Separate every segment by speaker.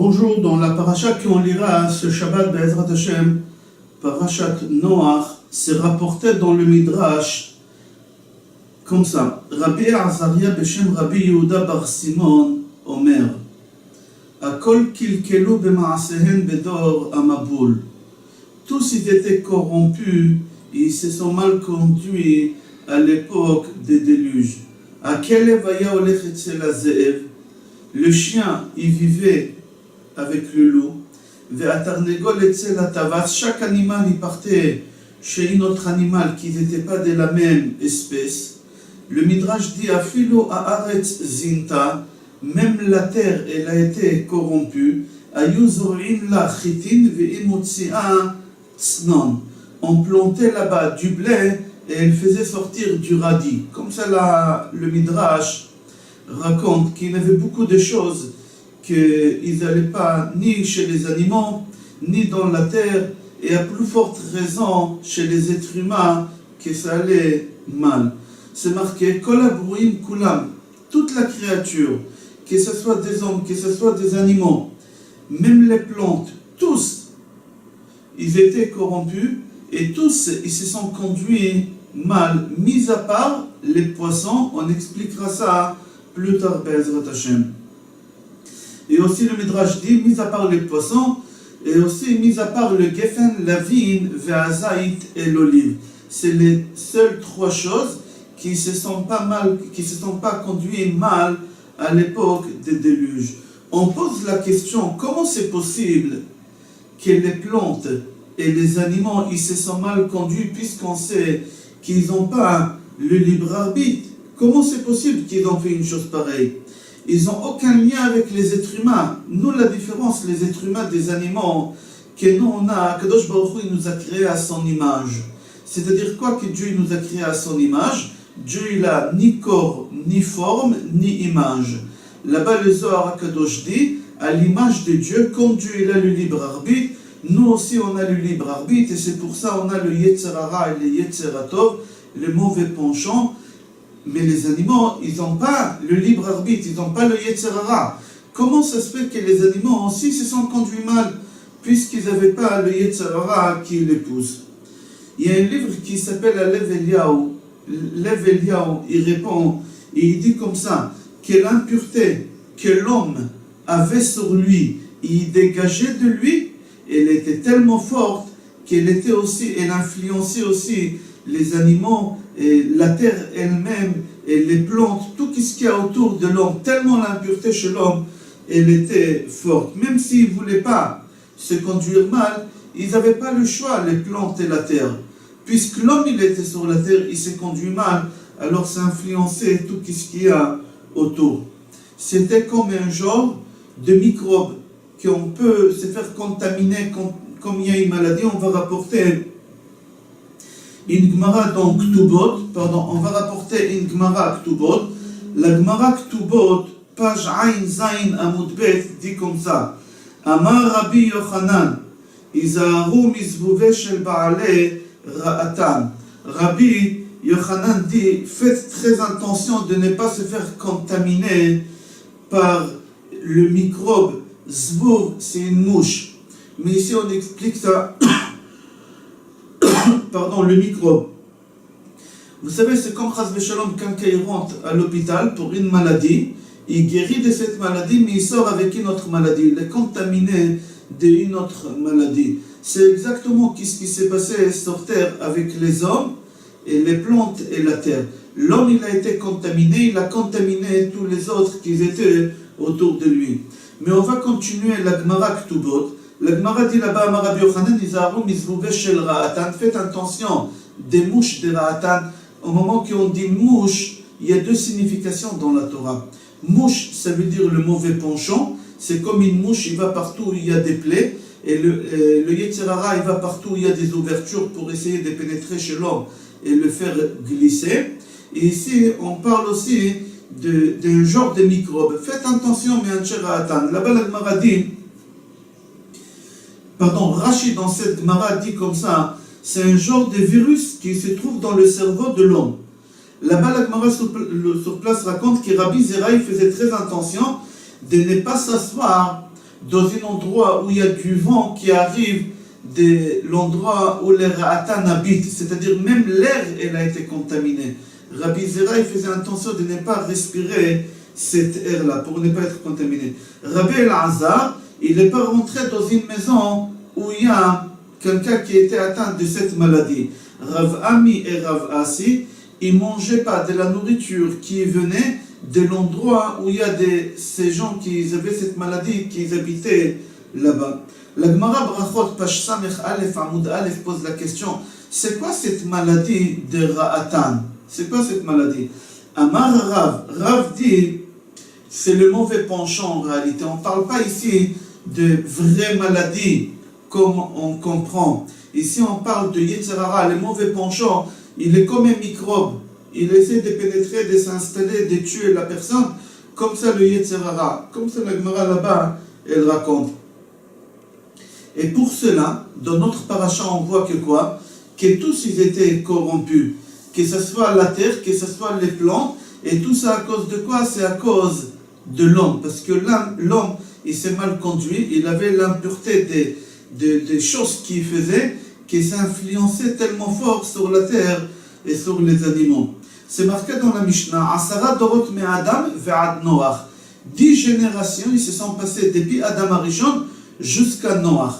Speaker 1: Bonjour, dans la paracha qu'on lira ce Shabbat Be'ezrat Hashem, parachat Noach, c'est rapporté dans le Midrash comme ça. Rabbi Azaria Beshem Rabbi Yehuda Bar Simon Omer Akol kilkelu b'maasehen bedor amaboul. Tous ils étaient corrompus, ils se sont mal conduits à l'époque des déluges. Akelev vaya olech etzel hazeev. Le chien, il vivait avec le loup. Ve'atarnegol etzel hatavat. Chaque animal, il partait chez un autre animal qui n'était pas de la même espèce. Le Midrash dit Afilo haaretz zinta. Même la terre, elle a été corrompue. Ayu zorin la chitin ve'imotzi'a tznon. On plantait là-bas du blé et elle faisait sortir du radis. Comme ça, le Midrash raconte qu'il y avait beaucoup de choses qu'ils n'allaient pas ni chez les animaux, ni dans la terre, et à plus forte raison chez les êtres humains que ça allait mal. C'est marqué Kol habruim kulam, toute la créature, que ce soit des hommes, que ce soit des animaux, même les plantes, tous, ils étaient corrompus et tous, ils se sont conduits mal, mis à part les poissons. On expliquera ça plus tard, Be'ezrat Hashem. Et aussi le Midrash dit, mis à part les poissons, et aussi mis à part le geffen, la vigne, ve'azaït et l'olive. C'est les seules trois choses qui ne se sont pas conduites mal à l'époque des déluges. On pose la question, comment c'est possible que les plantes et les animaux, ils se sont mal conduits puisqu'on sait qu'ils n'ont pas le libre arbitre? Comment c'est possible qu'ils ont fait une chose pareille? Ils n'ont aucun lien avec les êtres humains. Nous, la différence, les êtres humains des animaux, que nous, on a, Kadosh Baruch Hu, il nous a créés à son image. C'est-à-dire quoi que Dieu nous a créés à son image? Dieu, il a ni corps, ni forme, ni image. Là-bas, le Zohar Kadosh dit, à l'image de Dieu, comme Dieu, il a le libre arbitre, nous aussi, on a le libre arbitre, et c'est pour ça on a le Yetzer Hara et le Yetzer Tov, le mauvais penchant. Mais les animaux, ils n'ont pas le libre arbitre, ils n'ont pas le Yetzer Hara. Comment ça se fait que les animaux aussi se sont conduits mal, puisqu'ils n'avaient pas le Yetzer Hara qui les pousse? Il y a un livre qui s'appelle Lev Eliyahu. Lev Eliyahu, il répond, et il dit comme ça, que l'impureté que l'homme avait sur lui, il dégageait de lui, elle était tellement forte qu'elle était aussi, elle influençait aussi les animaux, et la terre elle-même, et les plantes, tout ce qu'il y a autour de l'homme, tellement l'impureté chez l'homme, elle était forte. Même s'ils ne voulaient pas se conduire mal, ils n'avaient pas le choix, les plantes et la terre. Puisque l'homme, il était sur la terre, il s'est conduit mal, alors ça influençait tout ce qu'il y a autour. C'était comme un genre de microbe qu'on peut se faire contaminer comme il y a une maladie. On va rapporter une Gemara dans Ktubot, on va rapporter une Gemara Ktubot. La Gemara Ktubot, page Ain Zain Amud Bet, dit comme ça. Amar Rabbi Yochanan, Izaharu mizvuveh shel ba'alei ra'atan. Rabbi Yochanan dit, faites très attention de ne pas se faire contaminer par le microbe. Zvuv, c'est une mouche. Mais ici on explique ça. Pardon, le microbe. Vous savez, c'est comme Chas V'Shalom, quand il rentre à l'hôpital pour une maladie, il guérit de cette maladie, mais il sort avec une autre maladie. Il est contaminé d'une autre maladie. C'est exactement ce qui s'est passé sur Terre avec les hommes, et les plantes et la terre. L'homme, il a été contaminé, il a contaminé tous les autres qui étaient autour de lui. Mais on va continuer la Gemara Ktubot. La Gemara dit là-bas, Rabbi Yochanan, Izaharu mizvuveh shel ra'atan. Faites attention des mouches de ra'atan. Au moment qu'on dit mouche, il y a deux significations dans la Torah. Mouche, ça veut dire le mauvais penchant. C'est comme une mouche, il va partout où il y a des plaies. Et le Yetzer Hara, il va partout où il y a des ouvertures pour essayer de pénétrer chez l'homme et le faire glisser. Et ici, on parle aussi d'un genre de microbe. Faites attention, mais un ra'atan. Là-bas, la Gemara dit, Rashi dans cette Gemara dit comme ça, c'est un genre de virus qui se trouve dans le cerveau de l'homme. Là-bas, la Gemara sur place raconte que Rabbi Zeraï faisait très attention de ne pas s'asseoir dans un endroit où il y a du vent qui arrive de l'endroit où les Ra'atan habitent, c'est-à-dire même l'air, elle a été contaminée. Rabbi Zera, il faisait attention de ne pas respirer cet air-là, pour ne pas être contaminé. Rabbi El-Azhar, il n'est pas rentré dans une maison où il y a quelqu'un qui était atteint de cette maladie. Rav Ami et Rav Asi, ils ne mangeaient pas de la nourriture qui venait de l'endroit où il y a ces gens qui avaient cette maladie, qui habitaient là-bas. La Gemara Brachot, page Samech Aleph, Amoud Aleph, pose la question, c'est quoi cette maladie de Ra'atan? C'est quoi cette maladie? Amar Rav, Rav dit, c'est le mauvais penchant en réalité. On ne parle pas ici de vraies maladies comme on comprend. Ici on parle de Yetzer Hara, le mauvais penchant, il est comme un microbe. Il essaie de pénétrer, de s'installer, de tuer la personne. Comme ça le Yetzer Hara, comme ça la Gemara là-bas, elle raconte. Et pour cela, dans notre paracha, on voit que quoi? Que tous ils étaient corrompus. Que ce soit la terre, que ce soit les plantes. Et tout ça à cause de quoi? C'est à cause de l'homme. Parce que l'homme, il s'est mal conduit. Il avait l'impureté des choses qu'il faisait, qui s'influençait tellement fort sur la terre et sur les animaux. C'est marqué dans la Mishnah, Asara Dorot me Adam ve'ad Noach. 10 générations, ils se sont passées depuis Adam Arishon jusqu'à Noach.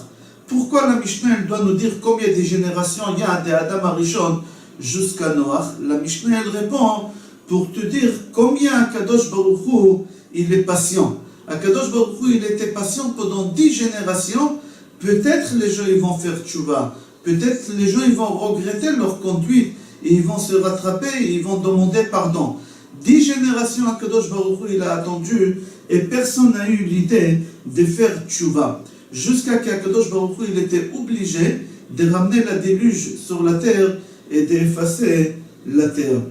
Speaker 1: Pourquoi la Mishnah elle doit nous dire combien de générations il y a de Adam Arishon jusqu'à Noach? La Mishnah elle répond pour te dire combien Akadosh Baruch Hu il est patient. Akadosh Baruch Hu il était patient pendant 10 générations. Peut-être les gens ils vont faire tchouva. Peut-être les gens ils vont regretter leur conduite. Et ils vont se rattraper et ils vont demander pardon. 10 générations Akadosh Baruch Hu il a attendu et personne n'a eu l'idée de faire tchouva. Jusqu'à qu'Akadosh Baruch Hu il était obligé de ramener la déluge sur la terre et d'effacer la terre.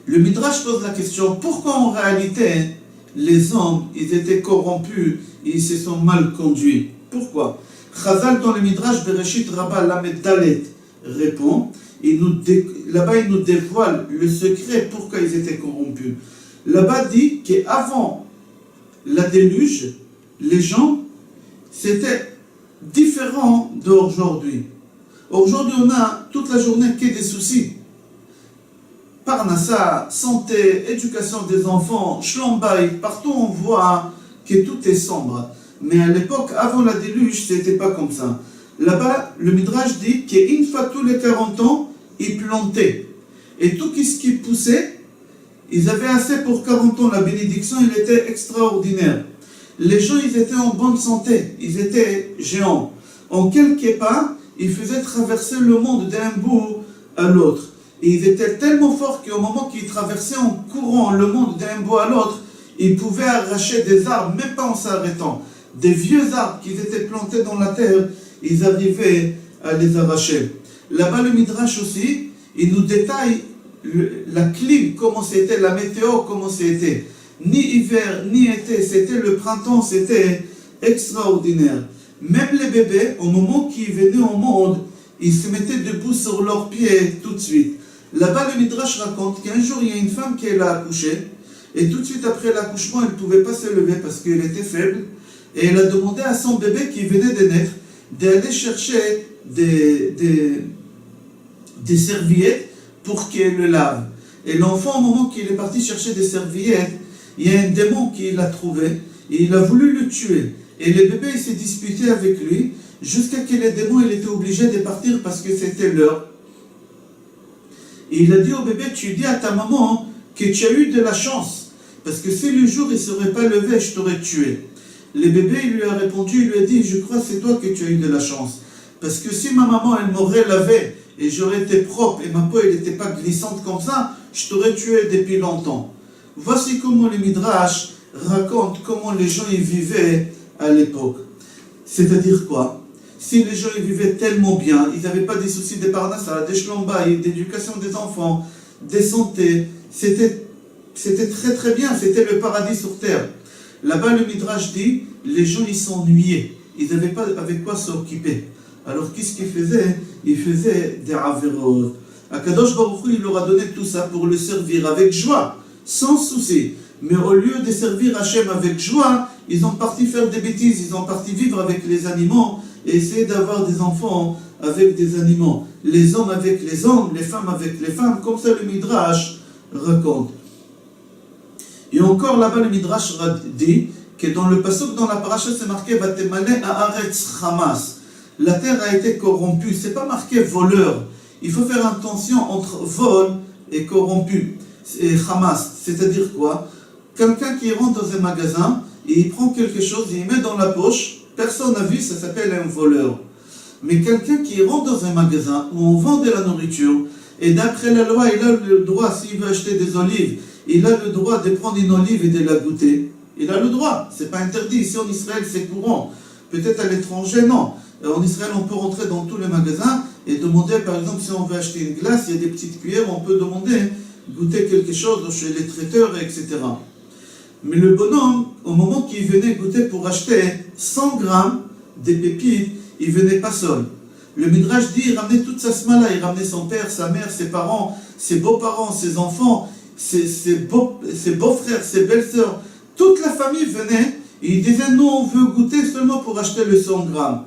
Speaker 1: Le Midrash pose la question, pourquoi en réalité les hommes ils étaient corrompus et ils se sont mal conduits? Pourquoi? Chazal dans le Midrash Bereshit Rabbah Lamed Dalet répond, là-bas il nous dévoile le secret pourquoi ils étaient corrompus. Là-bas dit qu'avant la déluge, les gens c'était différent d'aujourd'hui. Aujourd'hui on a toute la journée que des soucis. Parnassa, santé, éducation des enfants, Shlombaï, partout on voit que tout est sombre. Mais à l'époque, avant la déluge, c'était pas comme ça. Là-bas, le Midrash dit qu'une fois tous les 40 ans, ils plantaient. Et tout ce qui poussait, ils avaient assez pour 40 ans. La bénédiction, elle était extraordinaire. Les gens, ils étaient en bonne santé. Ils étaient géants. En quelques pas, ils faisaient traverser le monde d'un bout à l'autre. Et ils étaient tellement forts qu'au moment qu'ils traversaient en courant le monde d'un bout à l'autre, ils pouvaient arracher des arbres, même pas en s'arrêtant. Des vieux arbres qui étaient plantés dans la terre, ils arrivaient à les arracher. Là-bas, le Midrash aussi, il nous détaille la clim, comment c'était, la météo, comment c'était. Ni hiver, ni été, c'était le printemps, c'était extraordinaire. Même les bébés, au moment qu'ils venaient au monde, ils se mettaient debout sur leurs pieds tout de suite. Là-bas, le Midrash raconte qu'un jour, il y a une femme qui a accouché, et tout de suite après l'accouchement, elle ne pouvait pas se lever parce qu'elle était faible. Et elle a demandé à son bébé qui venait de naître d'aller chercher des serviettes pour qu'elle le lave. Et l'enfant, au moment qu'il est parti chercher des serviettes, il y a un démon qui l'a trouvé et il a voulu le tuer. Et le bébé il s'est disputé avec lui jusqu'à ce que le démon il était obligé de partir parce que c'était l'heure. Et il a dit au bébé, tu dis à ta maman que tu as eu de la chance. Parce que si le jour il ne serait pas levé, je t'aurais tué. Le bébé il lui a répondu, il lui a dit, je crois que c'est toi que tu as eu de la chance. Parce que si ma maman elle m'aurait lavé et j'aurais été propre et ma peau elle n'était pas glissante comme ça, je t'aurais tué depuis longtemps. Voici comment le Midrash raconte comment les gens y vivaient à l'époque. C'est-à-dire quoi? Si les gens y vivaient tellement bien, ils n'avaient pas des soucis de parnassa, des shlombaï, d'éducation des enfants, des santé, c'était très très bien, c'était le paradis sur terre. Là-bas le Midrash dit, les gens ils s'ennuyaient, ils n'avaient pas avec quoi s'occuper. Alors qu'est-ce qu'ils faisaient? Ils faisaient des averot. Akadosh Baruch Hu, il leur a donné tout ça pour le servir avec joie, sans souci. Mais au lieu de servir Hachem avec joie, ils ont parti faire des bêtises, ils ont parti vivre avec les animaux et essayer d'avoir des enfants avec des animaux. Les hommes avec les hommes, les femmes avec les femmes, comme ça le Midrash raconte. Et encore là-bas, le Midrash dit que dans le pasuk, dans la paracha, c'est marqué Vatemale haaretz Hamas. La terre a été corrompue. C'est pas marqué voleur. Il faut faire attention entre vol et corrompu. Et Hamas, c'est-à-dire quoi? Quelqu'un qui rentre dans un magasin et il prend quelque chose et il met dans la poche, personne n'a vu, ça s'appelle un voleur. Mais quelqu'un qui rentre dans un magasin où on vend de la nourriture, et d'après la loi, il a le droit, s'il veut acheter des olives, il a le droit de prendre une olive et de la goûter. Il a le droit, c'est pas interdit. Ici en Israël, c'est courant. Peut-être à l'étranger, non. En Israël, on peut rentrer dans tous les magasins et demander, par exemple, si on veut acheter une glace, il y a des petites cuillères, on peut demander, goûter quelque chose chez les traiteurs, etc. Mais le bonhomme, au moment qu'il venait goûter pour acheter 100 grammes de pépites, il venait pas seul. Le Midrash dit, il ramenait toute sa smala, il ramenait son père, sa mère, ses parents, ses beaux-parents, ses enfants, ses beaux-frères, ses belles-sœurs. Toute la famille venait et il disait, nous on veut goûter seulement pour acheter le 100 grammes.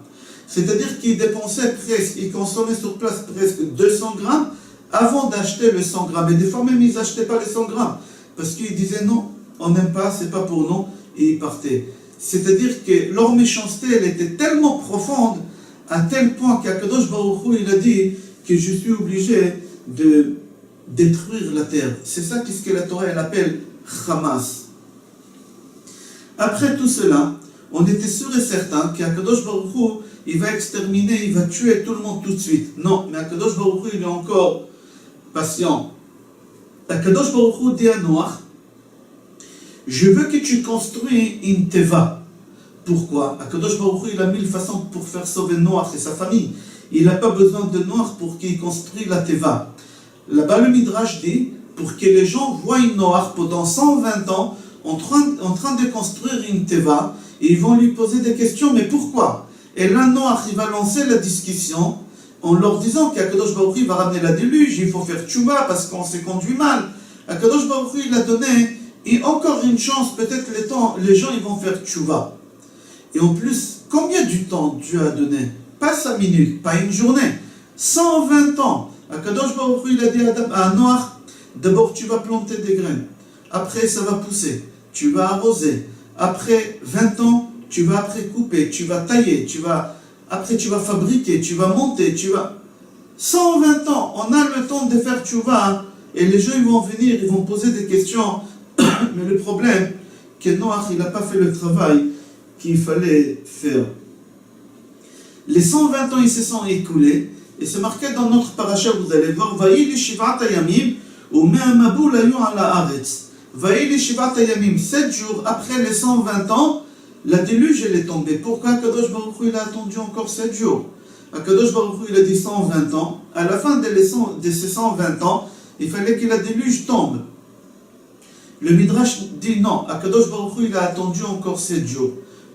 Speaker 1: C'est-à-dire qu'il dépensait presque, il consommait sur place presque 200 grammes avant d'acheter le 100 grammes. Et des fois même ils n'achetaient pas les 100 grammes parce qu'ils disaient non, on n'aime pas, c'est pas pour nous, et ils partaient. C'est-à-dire que leur méchanceté, elle était tellement profonde à tel point qu'Akadosh Baruch Hu, il a dit que je suis obligé de détruire la terre. C'est ça qu'est-ce que la Torah elle appelle Hamas. Après tout cela, on était sûr et certain qu'Akadosh Baruch Hu, il va exterminer, il va tuer tout le monde tout de suite. Non, mais Akadosh Baruch Hu, il est encore patient. Akadosh Baruch Hu dit à Noach, je veux que tu construis une teva. Pourquoi? Akadosh Baruch Hu, il a 1000 façons pour faire sauver Noach et sa famille. Il n'a pas besoin de Noach pour qu'il construise la teva. Là-bas, le Midrash dit, pour que les gens voient Noach pendant 120 ans en train de construire une teva, et ils vont lui poser des questions, mais pourquoi? Et là, Noach, il va lancer la discussion en leur disant qu'Akadosh Baruch Hu va ramener la déluge, il faut faire tchouva parce qu'on s'est conduit mal. Akadosh Baruch Hu, il a donné et encore une chance, peut-être les gens ils vont faire tchouva. Et en plus, combien du temps Dieu a donné? Pas 5 minutes, pas une journée, 120 ans. Akadosh Baruch Hu, il a dit à Noach, d'abord tu vas planter des graines, après ça va pousser, tu vas arroser, après 20 ans, tu vas après couper, tu vas tailler, après tu vas fabriquer, tu vas monter, 120 ans, on a le temps de faire tchouva, et les gens ils vont venir, ils vont poser des questions, mais le problème, que Noach il n'a pas fait le travail qu'il fallait faire. Les 120 ans ils se sont écoulés, et c'est marqué dans notre paracha, vous allez voir, Vaïli Shivat Ayamim, ou Me'amabou Layon ala Aretz. Vaïli Shivat Ayamim, 7 jours après les 120 ans, la déluge elle est tombée. Pourquoi Akadosh Baruch Hu il a attendu encore 7 jours? Akadosh Baruch Hu il a dit 120 ans. À la fin de ces 120 ans, il fallait que la déluge tombe. Le Midrash dit non, Akadosh Baruch Hu il a attendu encore 7 jours.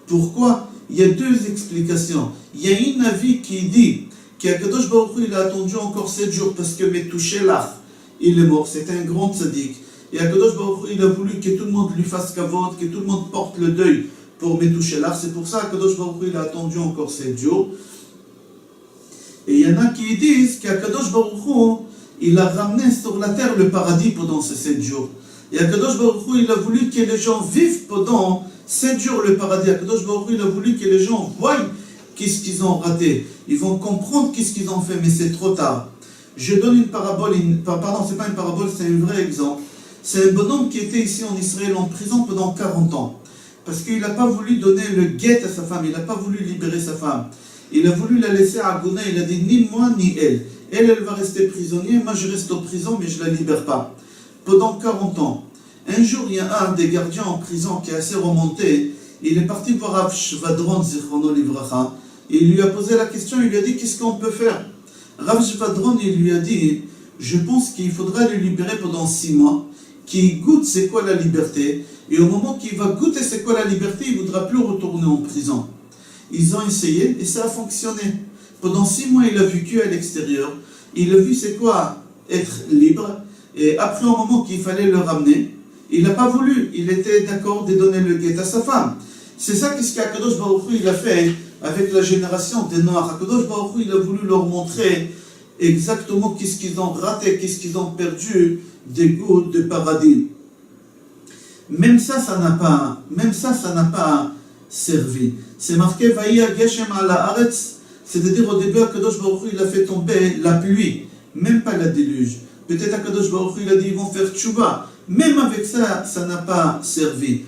Speaker 1: Pourquoi? Il y a 2 explications. Il y a une avis qui dit qu'Akadosh Baruch Hu il a attendu encore 7 jours parce que Metouchelach, il est mort, c'est un grand tzaddik. Et Akadosh Baruch Hu il a voulu que tout le monde lui fasse kavod, que tout le monde porte le deuil pour Metouchelach. C'est pour ça qu'Akadosh Baruch Hu il a attendu encore 7 jours. Et il y en a qui disent qu'Akadosh Baruch Hu il a ramené sur la terre le paradis pendant ces 7 jours. Et Akadosh Baruch Hu il a voulu que les gens vivent pendant 7 jours le paradis. Akadosh Baruch Hu il a voulu que les gens voient qu'est-ce qu'ils ont raté. Ils vont comprendre qu'est-ce qu'ils ont fait, mais c'est trop tard. Je donne une parabole, pardon, c'est pas une parabole, c'est un vrai exemple. C'est un bonhomme qui était ici en Israël en prison pendant 40 ans. Parce qu'il n'a pas voulu donner le guet à sa femme, il n'a pas voulu libérer sa femme. Il a voulu la laisser à Gouna, il a dit ni moi ni elle. Elle va rester prisonnière, moi je reste en prison, mais je ne la libère pas. Pendant 40 ans. Un jour, il y a un des gardiens en prison qui est assez remonté. Il est parti voir Rav Shvadron, Zichrono Livracha, et il lui a posé la question, il lui a dit qu'est-ce qu'on peut faire? Rav Shvadron, il lui a dit, je pense qu'il faudra le libérer pendant 6 mois, qu'il goûte c'est quoi la liberté, et au moment qu'il va goûter c'est quoi la liberté, il ne voudra plus retourner en prison. Ils ont essayé et ça a fonctionné. Pendant 6 mois, il a vécu à l'extérieur, il a vu c'est quoi être libre, et après au moment qu'il fallait le ramener, il n'a pas voulu, il était d'accord de donner le guet à sa femme. C'est ça qu'est-ce qu'Akadosh Baruch Hu il a fait avec la génération des Noirs. Akadosh Baruch Hu il a voulu leur montrer exactement qu'est-ce qu'ils ont raté, qu'est-ce qu'ils ont perdu des goûts de paradis. Même ça n'a pas servi. C'est marqué Vaya Geshem ala Aretz, c'est-à-dire au début Akadosh Baruch Hu il a fait tomber la pluie, même pas la déluge. Peut-être Akadosh Baruch Hu il a dit ils vont faire tchouva. Même avec ça, ça n'a pas servi.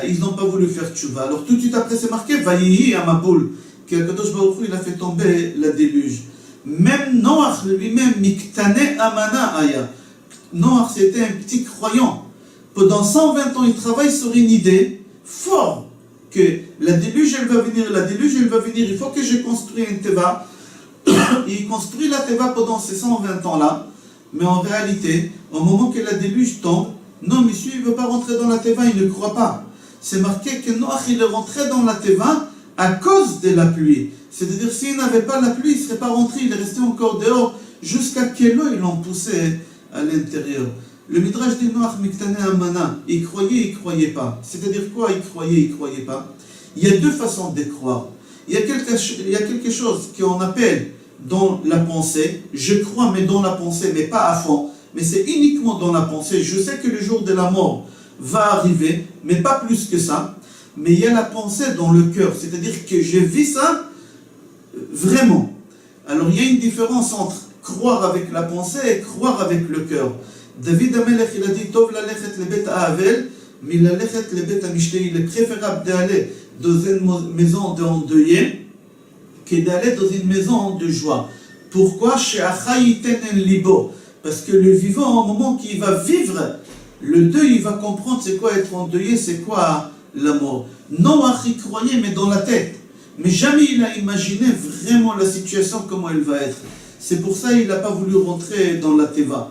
Speaker 1: Ils n'ont pas voulu faire tchouva. Alors tout de suite après c'est marqué Vayihi Amaboul, qu'Akadosh Baruch Hu il a fait tomber la déluge. Même Noach lui-même, Miktane Amana Aya. Noach c'était un petit croyant. Pendant 120 ans, il travaille sur une idée forte que la déluge, elle va venir, il faut que je construise une teva. Il construit la teva pendant ces 120 ans-là, mais en réalité, au moment que la déluge tombe, non, monsieur, il ne veut pas rentrer dans la teva, il ne croit pas. C'est marqué que Noach, il est rentré dans la teva à cause de la pluie. C'est-à-dire, s'il n'avait pas la pluie, il ne serait pas rentré, il est resté encore dehors, jusqu'à quelle eau ils l'ont poussé à l'intérieur. Le Midrash dit Noach Miktane Amana, il croyait pas. C'est-à-dire quoi, il croyait pas? Il y a deux façons de croire. Il y a quelque chose qu'on appelle dans la pensée, je crois mais dans la pensée, mais pas à fond, mais c'est uniquement dans la pensée. Je sais que le jour de la mort va arriver, mais pas plus que ça. Mais il y a la pensée dans le cœur, c'est-à-dire que je vis ça vraiment. Alors il y a une différence entre croire avec la pensée et croire avec le cœur. David Amelech il a dit Tov lalechet lebet ha'avel, mais lalechet lebet ha'mishtei. Il est préférable d'aller dans une maison d'endeuillé que d'aller dans une maison de joie. Pourquoi? Libo. Parce que le vivant, au moment qu'il va vivre le deuil, il va comprendre c'est quoi être endeuillé, c'est quoi la mort. Noach il croyait, mais dans la tête. Mais jamais il a imaginé vraiment la situation, comment elle va être. C'est pour ça qu'il n'a pas voulu rentrer dans la teva.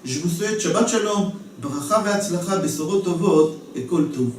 Speaker 1: Je vous souhaite Shabbat Shalom, Bracha ve'atzlacha, Besorot Tovot et Kol Tov.